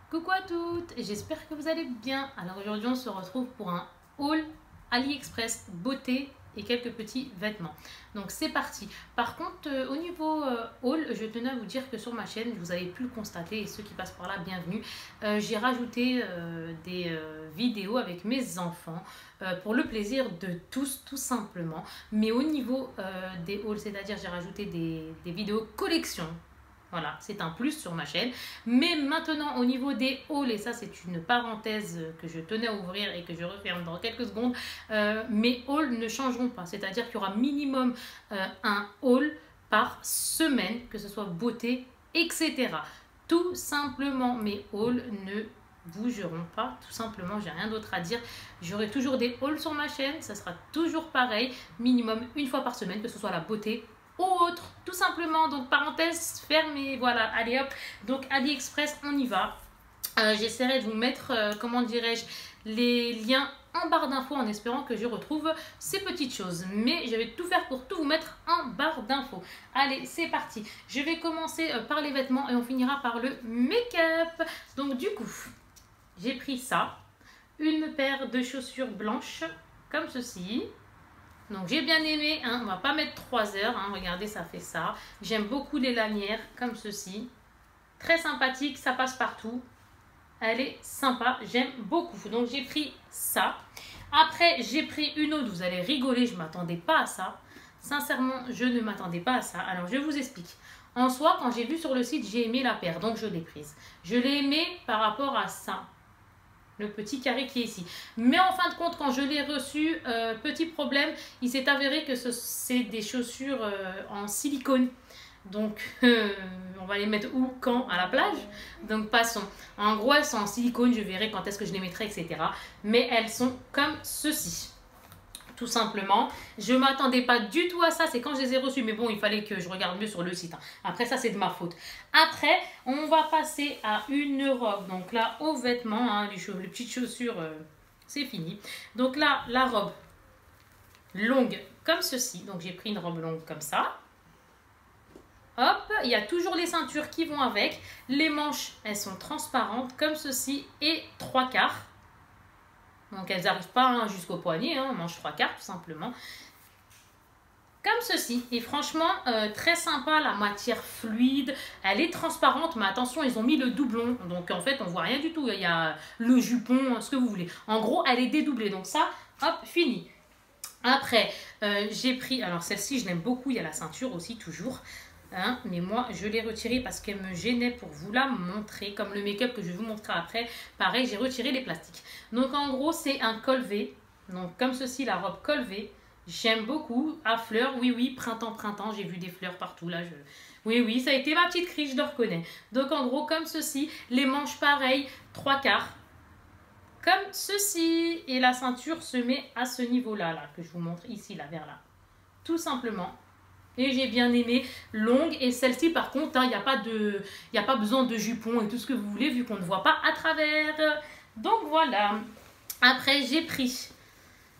Coucou à toutes, j'espère que vous allez bien. Alors aujourd'hui on se retrouve pour un haul AliExpress beauté et quelques petits vêtements. Donc c'est parti. Par contre au niveau haul, je tenais à vous dire que sur ma chaîne, vous avez pu le constater et ceux qui passent par là, bienvenue. J'ai rajouté des vidéos avec mes enfants pour le plaisir de tous tout simplement. Mais au niveau des hauls, c'est-à-dire j'ai rajouté des vidéos collection. Voilà, c'est un plus sur ma chaîne. Mais maintenant, au niveau des hauls, et ça c'est une parenthèse que je tenais à ouvrir et que je referme dans quelques secondes, mes hauls ne changeront pas. C'est-à-dire qu'il y aura minimum un haul par semaine, que ce soit beauté, etc. Tout simplement, mes hauls ne bougeront pas. Tout simplement, j'ai rien d'autre à dire. J'aurai toujours des hauls sur ma chaîne. Ça sera toujours pareil, minimum une fois par semaine, que ce soit la beauté ou autre, tout simplement. Donc parenthèse fermée, voilà, allez hop. Donc AliExpress, on y va. J'essaierai de vous mettre, comment dirais-je, les liens en barre d'infos en espérant que je retrouve ces petites choses. Mais je vais tout faire pour tout vous mettre en barre d'infos. Allez, c'est parti. Je vais commencer par les vêtements et on finira par le make-up. Donc du coup, j'ai pris ça. Une paire de chaussures blanches, comme ceci. Donc j'ai bien aimé, hein, on va pas mettre 3 heures, hein, regardez ça fait ça. J'aime beaucoup les lanières comme ceci. Très sympathique, ça passe partout. Elle est sympa, j'aime beaucoup. Donc j'ai pris ça. Après j'ai pris une autre, vous allez rigoler, je ne m'attendais pas à ça. Sincèrement, je ne m'attendais pas à ça. Alors je vous explique. En soi, quand j'ai vu sur le site, j'ai aimé la paire, donc je l'ai prise. Je l'ai aimée par rapport à ça. Le petit carré qui est ici. Mais en fin de compte, quand je l'ai reçu, petit problème, il s'est avéré que c'est des chaussures en silicone. Donc, on va les mettre où, quand, à la plage. Donc, passons. En gros, elles sont en silicone, je verrai quand est-ce que je les mettrai, etc. Mais elles sont comme ceci. Tout simplement. Je ne m'attendais pas du tout à ça. C'est quand je les ai reçus. Mais bon, il fallait que je regarde mieux sur le site. Hein. Après, ça, c'est de ma faute. Après, on va passer à une robe. Donc là, aux vêtements, hein, les petites chaussures, c'est fini. Donc là, la robe longue comme ceci. Donc j'ai pris une robe longue comme ça. Hop, il y a toujours les ceintures qui vont avec. Les manches, elles sont transparentes comme ceci et 3/4. Donc elles n'arrivent pas hein, jusqu'au poignet, hein, manche 3/4 tout simplement. Comme ceci. Et franchement, très sympa, la matière fluide. Elle est transparente, mais attention, ils ont mis le doublon. Donc en fait, on voit rien du tout. Il y a le jupon, ce que vous voulez. En gros, elle est dédoublée. Donc ça, hop, fini. Après, j'ai pris, alors celle-ci, je l'aime beaucoup. Il y a la ceinture aussi, toujours. Hein, mais moi, je l'ai retirée parce qu'elle me gênait pour vous la montrer. Comme le make-up que je vais vous montrer après. Pareil, j'ai retiré les plastiques. Donc en gros, c'est un col V. Donc comme ceci, la robe col V. J'aime beaucoup. À fleurs, oui, oui, printemps, j'ai vu des fleurs partout là. Oui, oui, ça a été ma petite crise, je le reconnais. Donc en gros, comme ceci, les manches pareilles, 3/4. Comme ceci. Et la ceinture se met à ce niveau-là, là, que je vous montre ici, là, vers là. Tout simplement. Et j'ai bien aimé, longue. Et celle-ci, par contre, il n'y a pas besoin de jupon et tout ce que vous voulez, vu qu'on ne voit pas à travers. Donc voilà. Après, j'ai pris,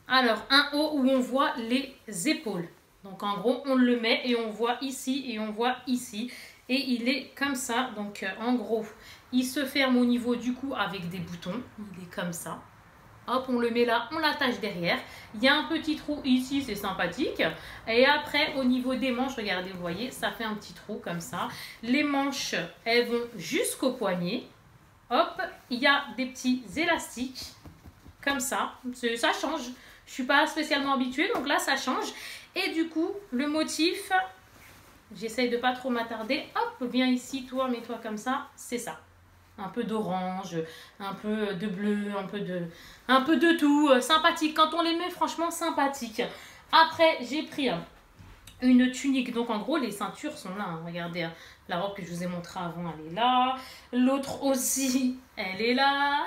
alors, un haut où on voit les épaules. Donc en gros, on le met et on voit ici et on voit ici. Et il est comme ça. Donc en gros, il se ferme au niveau du cou avec des boutons. Il est comme ça. Hop, on le met là, on l'attache derrière. Il y a un petit trou ici, c'est sympathique. Et après, au niveau des manches, regardez, vous voyez, ça fait un petit trou comme ça. Les manches, elles vont jusqu'au poignet. Hop, il y a des petits élastiques comme ça. Ça change. Je ne suis pas spécialement habituée, donc là, ça change. Et du coup, le motif, j'essaye de pas trop m'attarder. Hop, viens ici, toi, mets-toi comme ça. C'est ça. Un peu d'orange, un peu de bleu, un peu de tout. Sympathique. Quand on les met, franchement, sympathique. Après, j'ai pris une tunique. Donc, en gros, les ceintures sont là. Hein. Regardez, la robe que je vous ai montrée avant, elle est là. L'autre aussi, elle est là.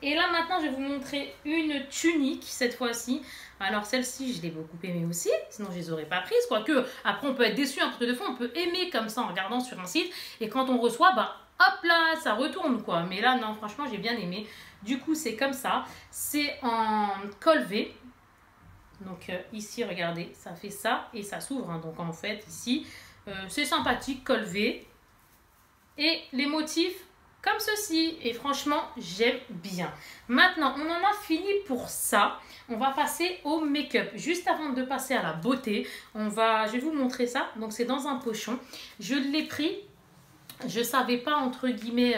Et là, maintenant, je vais vous montrer une tunique, cette fois-ci. Alors, celle-ci, je l'ai beaucoup aimée aussi. Sinon, je ne les aurais pas prises. Quoique, après, on peut être déçu. Un truc de fond, on peut aimer comme ça en regardant sur un site. Et quand on reçoit, bah, hop là, ça retourne, quoi. Mais là, non, franchement, j'ai bien aimé. Du coup, c'est comme ça. C'est en col V. Donc, ici, regardez, ça fait ça et ça s'ouvre. Hein. Donc, en fait, ici, c'est sympathique, col V. Et les motifs comme ceci. Et franchement, j'aime bien. Maintenant, on en a fini pour ça. On va passer au make-up. Juste avant de passer à la beauté, je vais vous montrer ça. Donc, c'est dans un pochon. Je l'ai pris. Je ne savais pas, entre guillemets,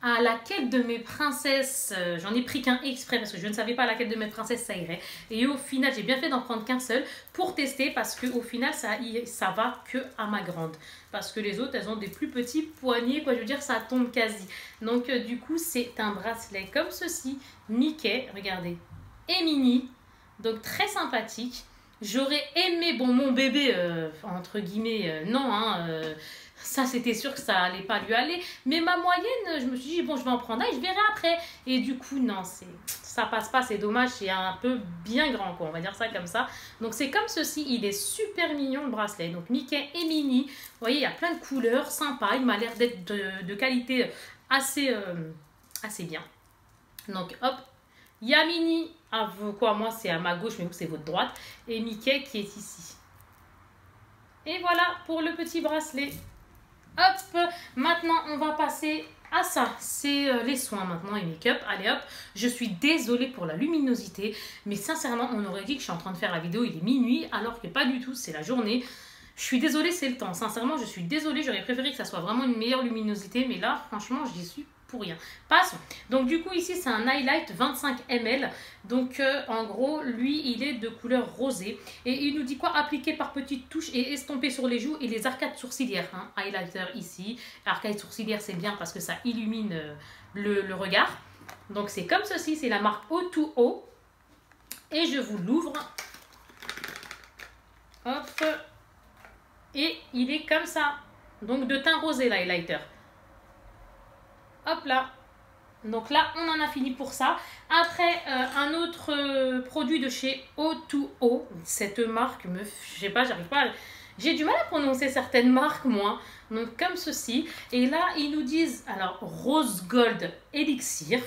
à laquelle de mes princesses, j'en ai pris qu'un exprès parce que je ne savais pas à laquelle de mes princesses ça irait. Et au final, j'ai bien fait d'en prendre qu'un seul pour tester parce qu'au final, ça va que à ma grande. Parce que les autres, elles ont des plus petits poignets, quoi. Je veux dire, ça tombe quasi. Donc, du coup, c'est un bracelet comme ceci, Mickey, regardez, et Minnie. Donc, très sympathique. J'aurais aimé, bon, mon bébé, entre guillemets, non, hein, ça, c'était sûr que ça allait pas lui aller. Mais ma moyenne, je me suis dit, bon, je vais en prendre un et je verrai après. Et du coup, non, ça passe pas, c'est dommage. C'est un peu bien grand, quoi. On va dire ça comme ça. Donc, c'est comme ceci. Il est super mignon, le bracelet. Donc, Mickey et Minnie. Vous voyez, il y a plein de couleurs sympas. Il m'a l'air d'être de qualité assez bien. Donc, hop. Il y a Minnie. Quoi, moi, c'est à ma gauche, mais vous, c'est votre droite. Et Mickey qui est ici. Et voilà pour le petit bracelet. Hop, maintenant on va passer à ça, c'est les soins maintenant et make-up. Allez hop, je suis désolée pour la luminosité, mais sincèrement on aurait dit que je suis en train de faire la vidéo, il est minuit, alors que pas du tout, c'est la journée. Je suis désolée, c'est le temps, sincèrement je suis désolée, j'aurais préféré que ça soit vraiment une meilleure luminosité, mais là franchement j'y suis pour rien. Passons. Donc du coup ici c'est un highlight 25 ml, donc en gros lui il est de couleur rosée et il nous dit quoi? Appliquer par petites touches et estomper sur les joues et les arcades sourcilières, hein. Highlighter ici, arcade sourcilière c'est bien parce que ça illumine le regard. Donc c'est comme ceci, c'est la marque O2O et je vous l'ouvre. Hop, et il est comme ça, donc de teint rosé l'highlighter. Hop là, donc là on en a fini pour ça. Après un autre produit de chez O2O, cette marque je sais pas, j'arrive pas j'ai du mal à prononcer certaines marques moi, donc comme ceci. Et là ils nous disent alors Rose Gold Elixir.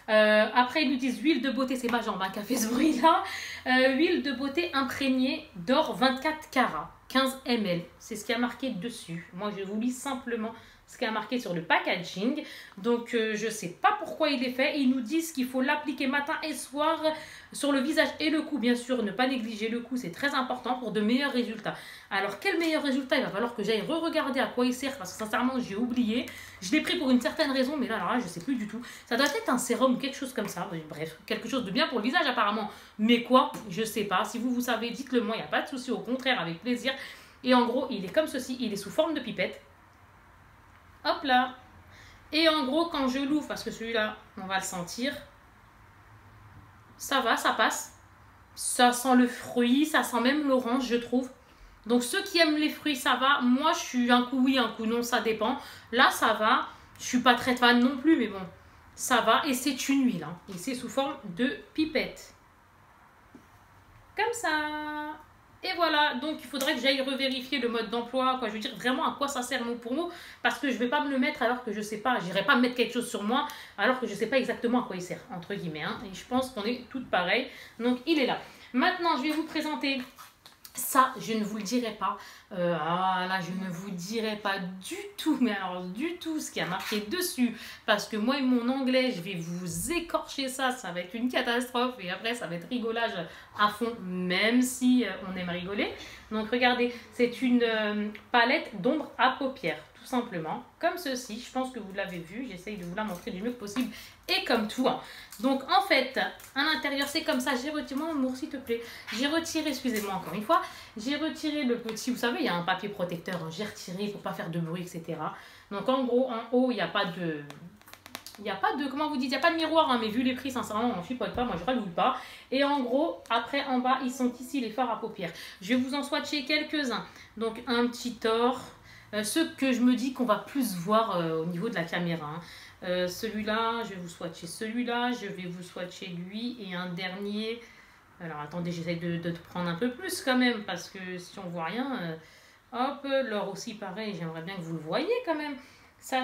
Après ils nous disent huile de beauté, c'est ma jambe qui a fait ce bruit là, huile de beauté imprégnée d'or 24 carats, 15 ml, c'est ce qui a marqué dessus. Moi je vous lis simplement ce qui est marqué sur le packaging. Donc je sais pas pourquoi il est fait. Ils nous disent qu'il faut l'appliquer matin et soir sur le visage et le cou. Bien sûr, ne pas négliger le cou, c'est très important pour de meilleurs résultats. Alors quel meilleur résultat? Il va falloir que j'aille re-regarder à quoi il sert parce que sincèrement j'ai oublié. Je l'ai pris pour une certaine raison, mais là, alors là je sais plus du tout. Ça doit être un sérum ou quelque chose comme ça. Bref, quelque chose de bien pour le visage apparemment. Mais quoi? Je sais pas. Si vous savez, dites-le moi, il n'y a pas de souci. Au contraire, avec plaisir. Et en gros, il est comme ceci. Il est sous forme de pipette. Hop là. Et en gros, quand je l'ouvre, parce que celui-là, on va le sentir, ça va, ça passe. Ça sent le fruit, ça sent même l'orange, je trouve. Donc, ceux qui aiment les fruits, ça va. Moi, je suis un coup oui, un coup non, ça dépend. Là, ça va. Je suis pas très fan non plus, mais bon, ça va. Et c'est une huile, hein. Et c'est sous forme de pipette. Comme ça. Et voilà, donc il faudrait que j'aille revérifier le mode d'emploi, quoi. Je veux dire vraiment à quoi ça sert mot pour mot, parce que je vais pas me le mettre alors que je sais pas, j'irai pas mettre quelque chose sur moi alors que je sais pas exactement à quoi il sert, entre guillemets, hein. Et je pense qu'on est toutes pareilles, donc il est là. Maintenant, je vais vous présenter ça, je ne vous le dirai pas. Là, je ne vous dirai pas du tout, mais alors du tout ce qui a marqué dessus. Parce que moi et mon anglais, je vais vous écorcher ça. Ça va être une catastrophe. Et après, ça va être rigolage à fond, même si on aime rigoler. Donc, regardez, c'est une palette d'ombre à paupières. Tout simplement, comme ceci. Je pense que vous l'avez vu. J'essaye de vous la montrer du mieux que possible. Et comme tout, hein. Donc en fait, à l'intérieur c'est comme ça. J'ai retiré, mon amour s'il te plaît, j'ai retiré, excusez-moi encore une fois, j'ai retiré le petit, vous savez il y a un papier protecteur, hein, j'ai retiré pour pas faire de bruit, etc. Donc en gros, en haut il n'y a pas de, comment vous dites, il n'y a pas de miroir, hein, mais vu les prix sincèrement on ne chipote pas, moi je rallume pas. Et en gros, après en bas, ils sont ici les fards à paupières. Je vais vous en swatcher quelques-uns. Donc un petit or, ceux que je me dis qu'on va plus voir au niveau de la caméra, hein. Celui-là, je vais vous swatcher celui-là, je vais vous swatcher lui et un dernier. Alors attendez, j'essaie de prendre un peu plus quand même parce que si on voit rien, hop, l'or aussi pareil, j'aimerais bien que vous le voyez quand même. Ça,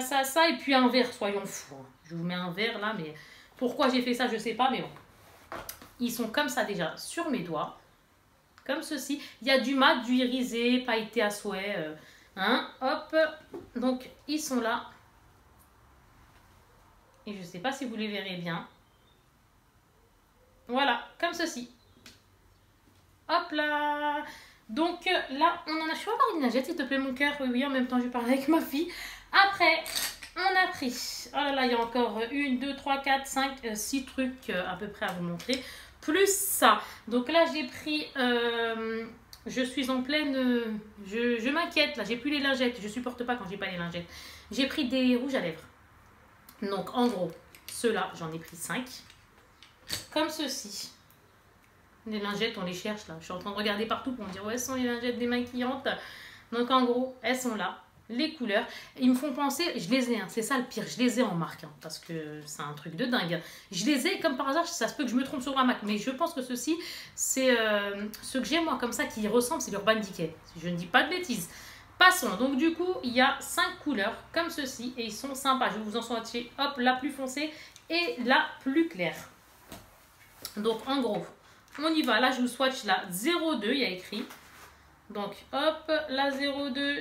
et puis un verre, soyons fous. Je vous mets un verre là, mais pourquoi j'ai fait ça, je sais pas, mais bon. Ils sont comme ça déjà sur mes doigts, comme ceci. Il y a du mat, du irisé, pailleté à souhait, hein, hop. Donc ils sont là. Et je ne sais pas si vous les verrez bien. Voilà, comme ceci. Hop là. Donc là, on en a... Je vais avoir une lingette, s'il te plaît, mon cœur. Oui, oui, en même temps, je parle avec ma fille. Après, on a pris... Oh là là, il y a encore 1, 2, 3, 4, 5, 6 trucs à peu près à vous montrer. Plus ça. Donc là, j'ai pris... je suis en pleine... je m'inquiète, là. J'ai plus les lingettes. Je supporte pas quand j'ai pas les lingettes. J'ai pris des rouges à lèvres. Donc, en gros, ceux-là, j'en ai pris 5. Comme ceci. Les lingettes, on les cherche là. Je suis en train de regarder partout pour me dire où elles sont les lingettes démaquillantes. Donc en gros, elles sont là. Les couleurs, ils me font penser, je les ai, hein, c'est ça le pire, je les ai en marque, hein, parce que c'est un truc de dingue. Je les ai, comme par hasard, ça se peut que je me trompe sur la marque, mais je pense que ceux-ci, c'est ceux que j'ai moi comme ça qui ressemblent, c'est l'Urban Decay. Si je ne dis pas de bêtises. Passons, donc du coup, il y a 5 couleurs comme ceci, et ils sont sympas. Je vais vous en swatcher, hop, la plus foncée et la plus claire. Donc en gros, on y va. Là, je vous swatch la 02, il y a écrit. Donc, hop, la 02,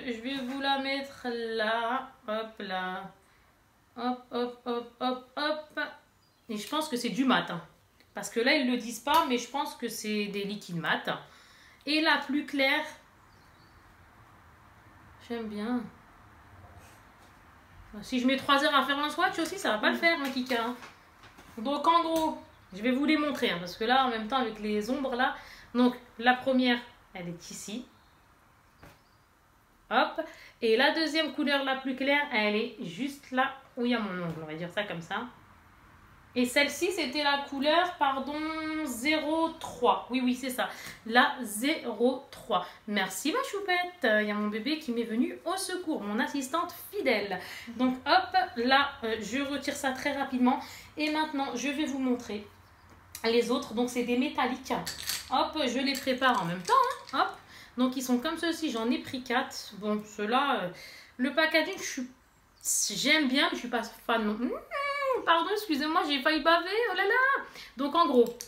je vais vous la mettre là. Hop, là. Hop, hop, hop, hop, hop. Et je pense que c'est du mat. Hein. Parce que là, ils ne le disent pas, mais je pense que c'est des liquides mat. Et la plus claire, j'aime bien. Si je mets 3 heures à faire un swatch aussi, ça va pas le faire, hein, Kika. Hein. Donc, en gros... Je vais vous les montrer, hein, parce que là, en même temps, avec les ombres, là... Donc, la première, elle est ici. Hop. Et la deuxième couleur la plus claire, elle est juste là où il y a mon ongle. On va dire ça comme ça. Et celle-ci, c'était la couleur, pardon, 03. Oui, oui, c'est ça. La 03. Merci, ma choupette. Il y a mon bébé qui m'est venu au secours, mon assistante fidèle. Donc, hop, là, je retire ça très rapidement. Et maintenant, je vais vous montrer les autres. Donc, c'est des métalliques. Hop, je les prépare en même temps. Hein. Hop. Donc, ils sont comme ceci. J'en ai pris 4. Bon, ceux-là, le packaging, j'aime bien, mais je suis pas fan non. Pardon, excusez-moi, j'ai failli baver, oh là là. Donc en gros,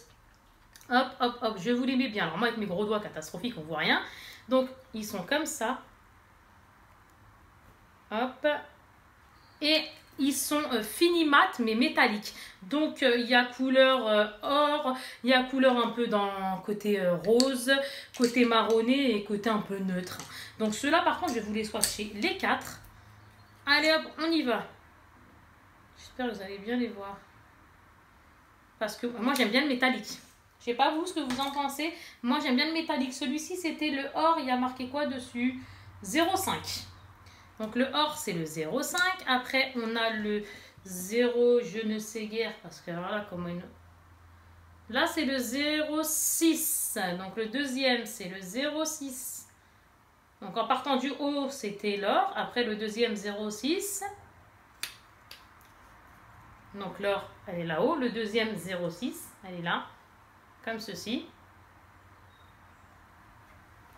hop, hop, hop, je vous les mets bien. Alors moi avec mes gros doigts catastrophiques, on voit rien. Donc ils sont comme ça. Hop. Et ils sont fini mat mais métalliques. Donc il y a couleur or, il y a couleur un peu dans côté rose, côté marronné et côté un peu neutre. Donc ceux-là par contre, je vais vous les swatcher les 4. Allez hop, on y va. J'espère que vous allez bien les voir. Parce que moi, j'aime bien le métallique. Je sais pas vous ce que vous en pensez. Moi, j'aime bien le métallique. Celui-ci, c'était le or. Il y a marqué quoi dessus? 0,5. Donc, le or, c'est le 0,5. Après, on a le 0, je ne sais guère. Parce que voilà, comment une... Là, c'est le 0,6. Donc, le deuxième, c'est le 0,6. Donc, en partant du haut, c'était l'or. Après, le deuxième, 0,6. Donc l'or, elle est là-haut. Le deuxième, 0,6. Elle est là. Comme ceci.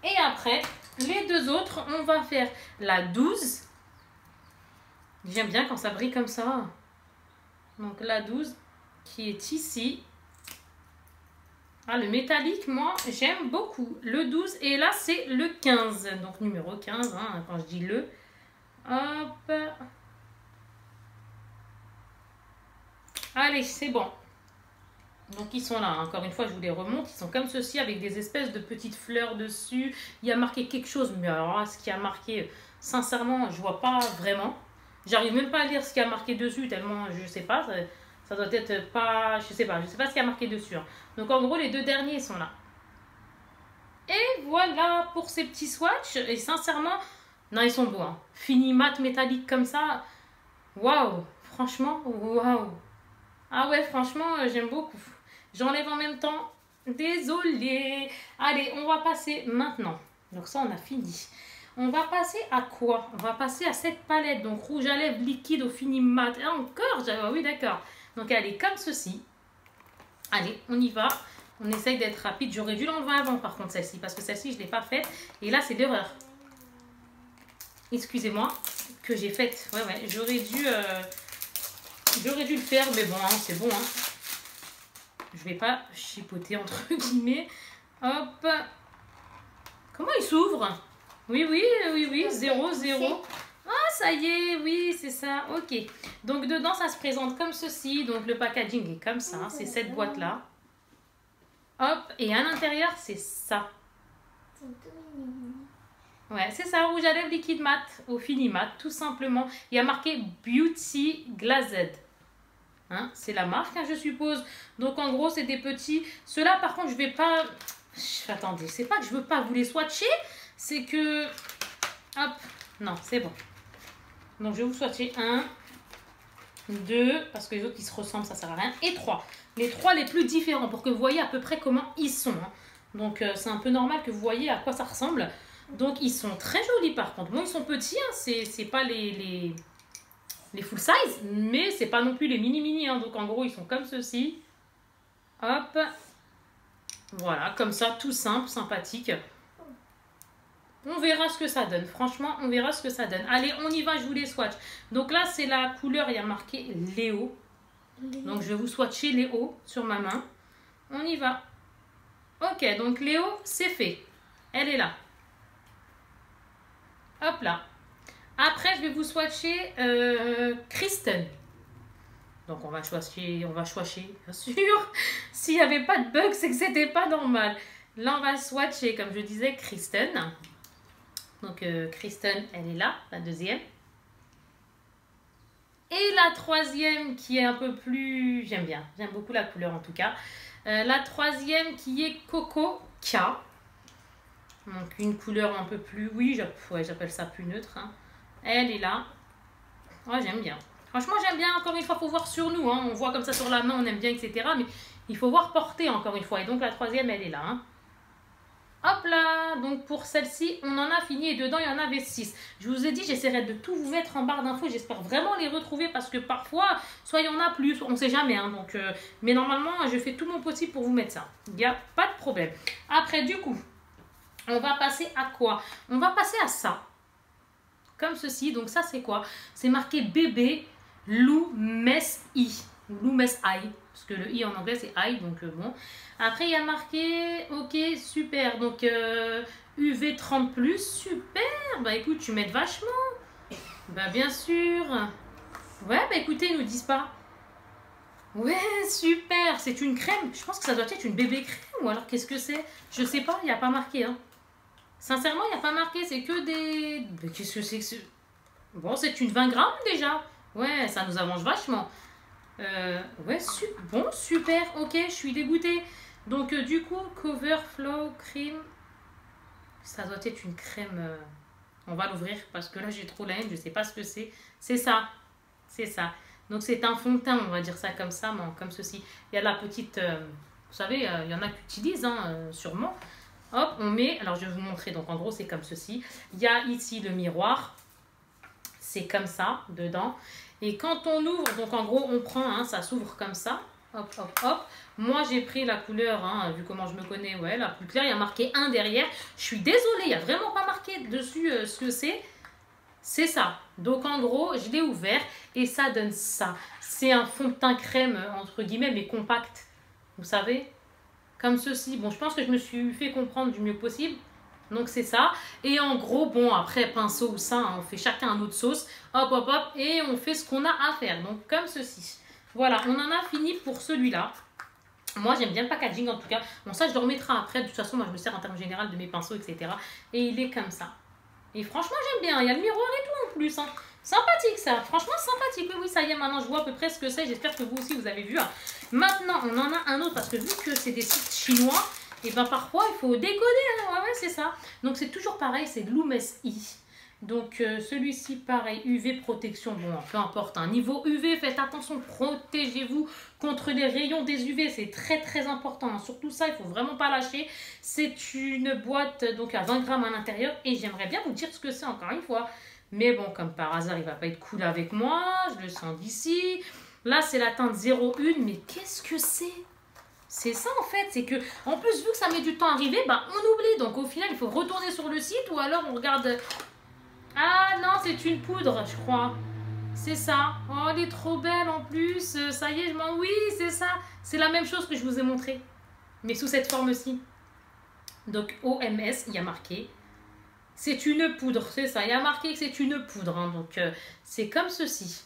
Et après, les deux autres, on va faire la 12. J'aime bien quand ça brille comme ça. Donc la 12 qui est ici. Ah, le métallique, moi, j'aime beaucoup. Le 12 et là, c'est le 15. Donc numéro 15, hein, quand je dis le. Hop. Allez, c'est bon. Donc ils sont là, encore une fois je vous les remonte, ils sont comme ceci avec des espèces de petites fleurs dessus. Il y a marqué quelque chose, mais alors là, ce qui a marqué, sincèrement, je vois pas vraiment. J'arrive même pas à lire ce qui a marqué dessus, tellement je sais pas, ça doit être pas, je sais pas ce qui a marqué dessus. Hein. Donc en gros les deux derniers sont là. Et voilà pour ces petits swatchs, et sincèrement, non ils sont beaux. Hein. Fini mat métallique comme ça, waouh, franchement, waouh. Ah ouais, franchement, j'aime beaucoup. J'enlève en même temps. Désolée. Allez, on va passer maintenant. Donc ça, on a fini. On va passer à quoi? On va passer à cette palette. Donc rouge à lèvres liquide au fini mat. Ah, encore? Oui, d'accord. Donc elle est comme ceci. Allez, on y va. On essaye d'être rapide. J'aurais dû l'enlever avant, par contre, celle-ci. Parce que celle-ci, je ne l'ai pas faite. Et là, c'est l'erreur. Excusez-moi. Que j'ai faite. Ouais. J'aurais dû le faire, mais bon, hein, c'est bon. Hein. Je vais pas chipoter entre guillemets. Hop. Comment il s'ouvre? Oui, 0, 0. Ah, ça y est, oui, c'est ça, ok. Donc dedans, ça se présente comme ceci. Donc le packaging est comme ça, c'est cette boîte-là. Hop, et à l'intérieur, c'est ça. Ouais, c'est ça, rouge à lèvres liquide mat, au fini mat, tout simplement. Il y a marqué Beauty Glazed. Hein, c'est la marque, hein, je suppose. Donc en gros, c'est des petits. Ceux-là, par contre, je vais pas... Attendez, c'est pas que je veux pas vous les swatcher, c'est que... Hop, non, c'est bon. Donc je vais vous swatcher 1, 2, parce que les autres, ils se ressemblent, ça sert à rien, et 3. Les 3 les plus différents, pour que vous voyez à peu près comment ils sont. Hein. Donc c'est un peu normal que vous voyez à quoi ça ressemble. Donc ils sont très jolis par contre. Bon, ils sont petits, hein, c'est pas les full size, mais c'est pas non plus les mini-mini. Hein. Donc en gros, ils sont comme ceci. Hop. Voilà, comme ça, tout simple, sympathique. On verra ce que ça donne. Franchement, on verra ce que ça donne. Allez, on y va, je vous les swatch. Donc là, c'est la couleur, il y a marqué Léo. Donc je vais vous swatcher Léo sur ma main. On y va. Ok, donc Léo, c'est fait. Elle est là. Hop là. Après, je vais vous swatcher Kristen. Donc on va swatcher, bien sûr. S'il n'y avait pas de bug, c'est que c'était pas normal. Là, on va swatcher, comme je disais, Kristen. Donc Kristen, elle est là, la deuxième. Et la troisième qui est un peu plus... J'aime bien, j'aime beaucoup la couleur en tout cas. La troisième qui est Coco K. Donc une couleur un peu plus... Oui, j'appelle ça plus neutre. Hein. Elle est là. Oh, j'aime bien. Franchement, j'aime bien. Encore une fois, il faut voir sur nous. Hein. On voit comme ça sur la main, on aime bien, etc. Mais il faut voir porter encore une fois. Et donc la troisième, elle est là. Hein. Hop là, donc pour celle-ci, on en a fini et dedans, il y en avait 6. Je vous ai dit, j'essaierai de tout vous mettre en barre d'infos. J'espère vraiment les retrouver parce que parfois, soit il y en a plus, on ne sait jamais. Hein, donc, mais normalement, je fais tout mon possible pour vous mettre ça. Il n'y a pas de problème. Après, du coup, on va passer à quoi? On va passer à ça. Comme ceci. Donc ça, c'est quoi? C'est marqué bébé Lou Mess I. Lou Mess I. Parce que le I en anglais, c'est I. Donc bon. Après, il y a marqué, ok, super, donc UV 30+, super, bah écoute, tu m'aides vachement, bah bien sûr, ouais, bah écoutez, ils nous disent pas, ouais, super, c'est une crème, je pense que ça doit être une bébé crème, ou alors qu'est-ce que c'est, je sais pas, il n'y a pas marqué, hein. Sincèrement, il n'y a pas marqué, c'est que des, mais qu'est-ce que c'est que ce, bon, c'est une 20 grammes déjà, ouais, ça nous avance vachement, ouais, bon, super, ok, je suis dégoûtée. Donc du coup, Cover Flow Cream, ça doit être une crème, on va l'ouvrir parce que là j'ai trop la haine, je sais pas ce que c'est. C'est ça, c'est ça. Donc c'est un fond de teint, on va dire ça comme ça, mais comme ceci. Il y a la petite, vous savez, il y en a qui utilisent, hein, sûrement. Hop, on met, alors je vais vous montrer, donc en gros c'est comme ceci. Il y a ici le miroir, c'est comme ça, dedans. Et quand on ouvre, donc en gros on prend, hein, ça s'ouvre comme ça. Hop, hop, hop. Moi, j'ai pris la couleur, hein, vu comment je me connais, ouais, la plus claire. Il y a marqué 1 derrière. Je suis désolée, il n'y a vraiment pas marqué dessus ce que c'est. C'est ça. Donc, en gros, je l'ai ouvert et ça donne ça. C'est un fond de teint crème, entre guillemets, mais compact. Vous savez? Comme ceci. Bon, je pense que je me suis fait comprendre du mieux possible. Donc, c'est ça. Et en gros, bon, après, pinceau ou ça, hein, on fait chacun un autre sauce. Hop, hop, hop. Et on fait ce qu'on a à faire. Donc, comme ceci. Voilà, on en a fini pour celui-là. Moi, j'aime bien le packaging en tout cas. Bon, ça, je le remettrai après. De toute façon, moi, je me sers en termes général de mes pinceaux, etc. Et il est comme ça. Et franchement, j'aime bien. Il y a le miroir et tout en plus. Hein. Sympathique, ça. Franchement, sympathique. Oui, ça y est, maintenant, je vois à peu près ce que c'est. J'espère que vous aussi, vous avez vu. Hein. Maintenant, on en a un autre parce que vu que c'est des sites chinois, et ben parfois, il faut décoder. Hein. Ouais, c'est ça. Donc, c'est toujours pareil. C'est Lumess I. Donc celui-ci pareil, UV protection, bon peu importe, un niveau UV, faites attention, protégez-vous contre les rayons des UV, c'est très très important, hein. Surtout ça, il faut vraiment pas lâcher. C'est une boîte donc à 20 grammes à l'intérieur et j'aimerais bien vous dire ce que c'est encore une fois. Mais bon, comme par hasard, il va pas être cool avec moi, je le sens d'ici. Là, c'est la teinte 01, mais qu'est-ce que c'est? C'est ça en fait, c'est que en plus vu que ça met du temps à arriver, bah, on oublie. Donc au final, il faut retourner sur le site ou alors on regarde... Ah non, c'est une poudre, je crois. C'est ça. Oh, elle est trop belle en plus. Ça y est, je m'en... Oui, c'est ça. C'est la même chose que je vous ai montré. Mais sous cette forme-ci. Donc, OMS, il y a marqué. C'est une poudre, c'est ça. Il y a marqué que c'est une poudre. Hein, donc, c'est comme ceci.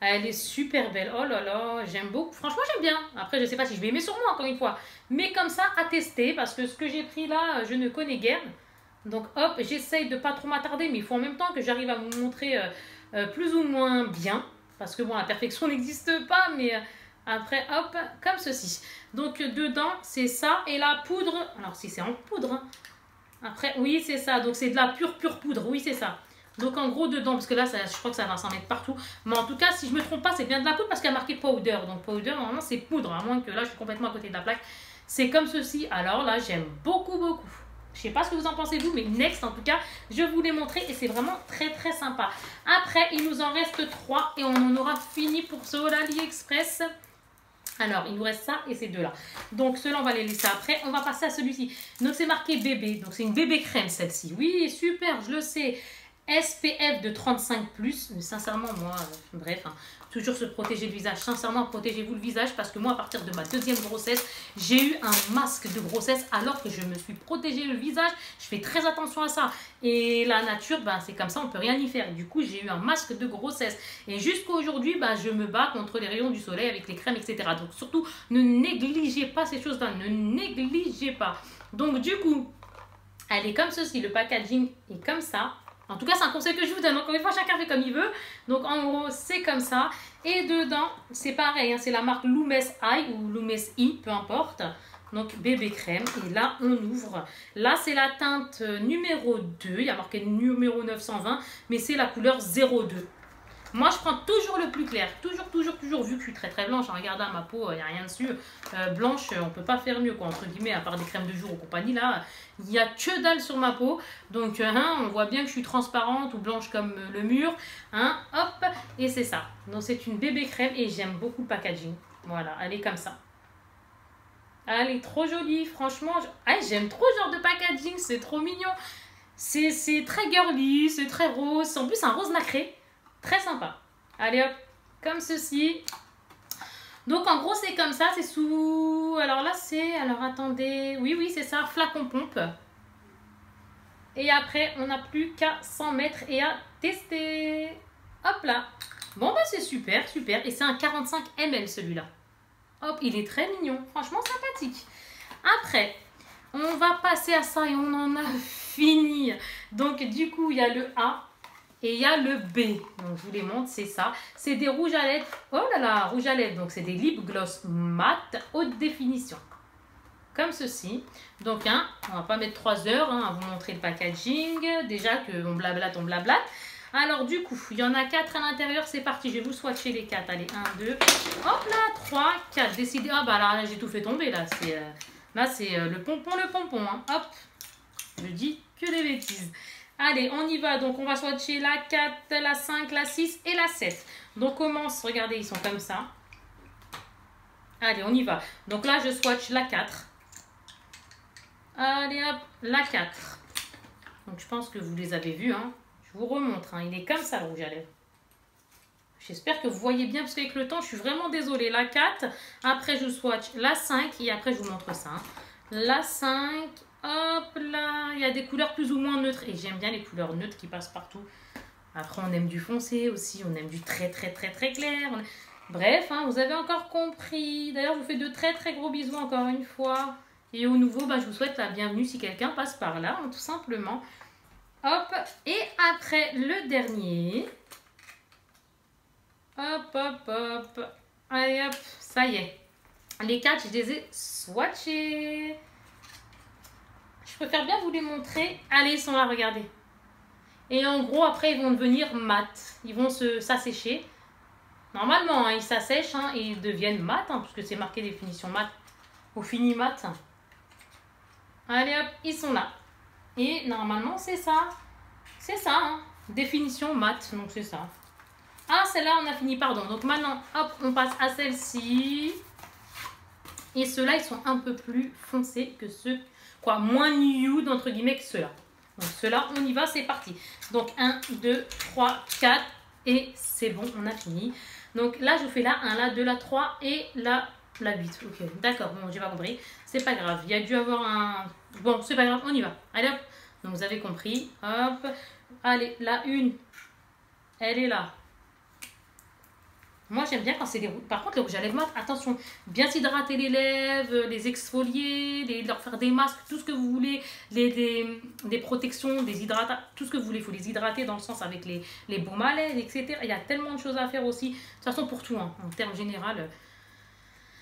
Elle est super belle. Oh là là, j'aime beaucoup. Franchement, j'aime bien. Après, je ne sais pas si je vais aimer sur moi, encore une fois. Mais comme ça, à tester. Parce que ce que j'ai pris là, je ne connais guère. Donc, hop, j'essaye de pas trop m'attarder. Mais il faut en même temps que j'arrive à vous montrer plus ou moins bien. Parce que bon, la perfection n'existe pas. Mais après, hop, comme ceci. Donc, dedans, c'est ça. Et la poudre. Alors, si c'est en poudre. Hein. Après, oui, c'est ça. Donc, c'est de la pure poudre. Oui, c'est ça. Donc, en gros, dedans, parce que là, je crois que ça va s'en mettre partout. Mais en tout cas, si je ne me trompe pas, c'est bien de la poudre parce qu'il y a marqué powder. Donc, powder, normalement, c'est poudre. À moins que là, je suis complètement à côté de la plaque. C'est comme ceci. Alors là, j'aime beaucoup, beaucoup. Je ne sais pas ce que vous en pensez, vous, mais next, en tout cas, je vous l'ai montré et c'est vraiment très, très sympa. Après, il nous en reste 3 et on en aura fini pour ce haul AliExpress. Alors, il nous reste ça et ces deux-là. Donc, ceux-là, on va les laisser après. On va passer à celui-ci. Donc, c'est marqué bébé. Donc, c'est une bébé crème, celle-ci. Oui, super, je le sais. SPF de 35+. Mais sincèrement, moi, bref, hein, toujours se protéger le visage. Sincèrement, protégez-vous le visage parce que moi, à partir de ma 2e grossesse, j'ai eu un masque de grossesse alors que je me suis protégé le visage. Je fais très attention à ça. Et la nature, ben, c'est comme ça, on peut rien y faire. Du coup, j'ai eu un masque de grossesse. Et jusqu'à aujourd'hui, ben, je me bats contre les rayons du soleil avec les crèmes, etc. Donc, surtout, ne négligez pas ces choses-là. Ne négligez pas. Donc, du coup, elle est comme ceci. Le packaging est comme ça. En tout cas, c'est un conseil que je vous donne. Encore une fois, chacun fait comme il veut. Donc, en gros, c'est comme ça. Et dedans, c'est pareil. Hein, c'est la marque Lumes Eye ou Lumes I, peu importe. Donc, bébé crème. Et là, on ouvre. Là, c'est la teinte numéro 2. Il y a marqué numéro 920. Mais c'est la couleur 02. Moi, je prends toujours le plus clair. Toujours. Vu que je suis très, très blanche. Regardez ma peau, il n'y a rien dessus. Blanche, on ne peut pas faire mieux, quoi, entre guillemets, à part des crèmes de jour ou compagnie. Là, il n'y a que dalle sur ma peau. Donc, on voit bien que je suis transparente ou blanche comme le mur. Hein, hop, et c'est ça. Donc, c'est une bébé crème et j'aime beaucoup le packaging. Voilà, elle est comme ça. Elle est trop jolie, franchement. J'aime trop ce genre de packaging, c'est trop mignon. C'est très girly, c'est très rose. En plus, c'est un rose nacré. Très sympa. Allez hop, comme ceci. Donc en gros c'est comme ça, c'est sous... Alors là c'est... Alors attendez... Oui c'est ça, flacon pompe. Et après on n'a plus qu'à s'en mettre et à tester. Hop là. Bon bah c'est super. Et c'est un 45 ml celui-là. Hop, il est très mignon. Franchement sympathique. Après, on va passer à ça et on en a fini. Donc du coup il y a le A. Et il y a le B, donc je vous les montre, c'est ça. C'est des rouges à lèvres, oh là là, rouges à lèvres, donc c'est des lip gloss mat haute définition. Comme ceci. Donc, on va pas mettre 3 heures à vous montrer le packaging. Déjà qu'on blablate, on blablate. Alors du coup, il y en a 4 à l'intérieur, c'est parti. Je vais vous swatcher les 4. Allez, 1, 2, hop là, 3, 4. Décidez, ah bah là j'ai tout fait tomber là. C'est le pompon. Hein. Hop, je dis que des bêtises. Allez, on y va. Donc, on va swatcher la 4, la 5, la 6 et la 7. Donc, commence. Regardez, ils sont comme ça. Allez, on y va. Donc là, je swatch la 4. Allez, hop, la 4. Donc, je pense que vous les avez vus. Hein. Je vous remontre. Hein. Il est comme ça, le rouge à lèvres. J'espère que vous voyez bien, parce qu'avec le temps, je suis vraiment désolée. La 4. Après, je swatch la 5. Et après, je vous montre ça. Hein. La 5... Hop là, il y a des couleurs plus ou moins neutres. Et j'aime bien les couleurs neutres qui passent partout. Après, on aime du foncé aussi. On aime du très clair. Bref, hein, vous avez encore compris. D'ailleurs, je vous fais de très gros bisous encore une fois. Et au nouveau, bah, je vous souhaite la bienvenue si quelqu'un passe par là, hein, tout simplement. Hop. Et après, le dernier. Hop. Allez, hop. Ça y est. Les 4, je les ai swatchés. Je préfère bien vous les montrer. Allez, ils sont là, regardez. Et en gros, après, ils vont devenir mat. Ils vont s'assécher. Normalement, hein, ils s'assèchent hein, et ils deviennent mat, hein, puisque c'est marqué définition mat. Au fini mat. Allez, hop, ils sont là. Et normalement, c'est ça. C'est ça, hein. Définition mat, donc c'est ça. Ah, celle-là, on a fini, pardon. Donc maintenant, hop, on passe à celle-ci. Et ceux-là, ils sont un peu plus foncés que ceux... moins nude entre guillemets que ceux-là. Donc ceux-là, on y va, c'est parti. Donc 1, 2, 3, 4 et c'est bon, on a fini. Donc là, je vous fais la 1, la 2, la 3 et la 8. Ok, d'accord, bon, j'ai pas compris. C'est pas grave, il y a dû avoir un... Bon, c'est pas grave, on y va. Allez hop, Donc vous avez compris. Hop. Allez, la une, elle est là. Moi, j'aime bien quand c'est les rouges. Par contre, les rouges à lèvres mat, attention, bien s'hydrater les lèvres, les exfolier, leur faire des masques, tout ce que vous voulez, des protections, des hydratats, tout ce que vous voulez. Il faut les hydrater dans le sens avec les baumes à lèvres, etc. Il y a tellement de choses à faire aussi. De toute façon, pour tout, hein, en termes général.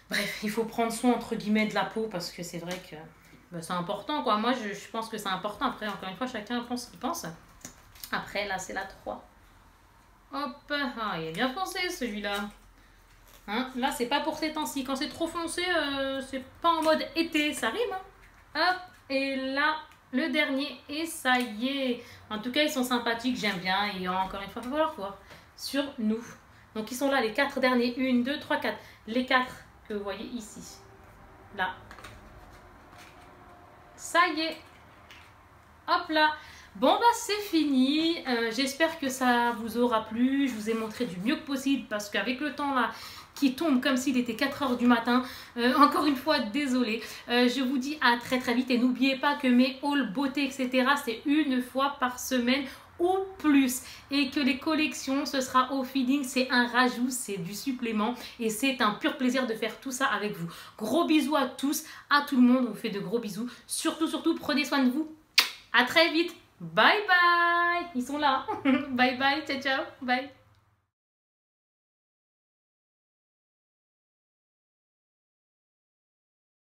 Bref, il faut prendre soin, entre guillemets, de la peau parce que c'est vrai que bah, c'est important, quoi. Moi, je pense que c'est important. Après, encore une fois, chacun pense ce qu'il pense. Après, là, c'est la 3. Hop, ah, il est bien foncé celui-là. Hein, là, c'est pas pour ces temps-ci. Quand c'est trop foncé, c'est pas en mode été, ça rime. Hein. Hop, et là, le dernier, et ça y est. En tout cas, ils sont sympathiques, j'aime bien. Et encore une fois, il va falloir voir sur nous. Donc, ils sont là, les 4 derniers. 1, 2, 3, 4. Les 4 que vous voyez ici. Là. Ça y est. Hop là. Bon bah c'est fini, j'espère que ça vous aura plu, je vous ai montré du mieux que possible parce qu'avec le temps là qui tombe comme s'il était 4 h du matin, encore une fois désolée, je vous dis à très très vite et n'oubliez pas que mes hauls beauté etc c'est une fois par semaine ou plus et que les collections ce sera au feeling, c'est un rajout, c'est du supplément et c'est un pur plaisir de faire tout ça avec vous. Gros bisous à tous, à tout le monde, on vous fait de gros bisous, surtout prenez soin de vous, à très vite. Bye bye. Ils sont là. Bye bye. Ciao ciao. Bye.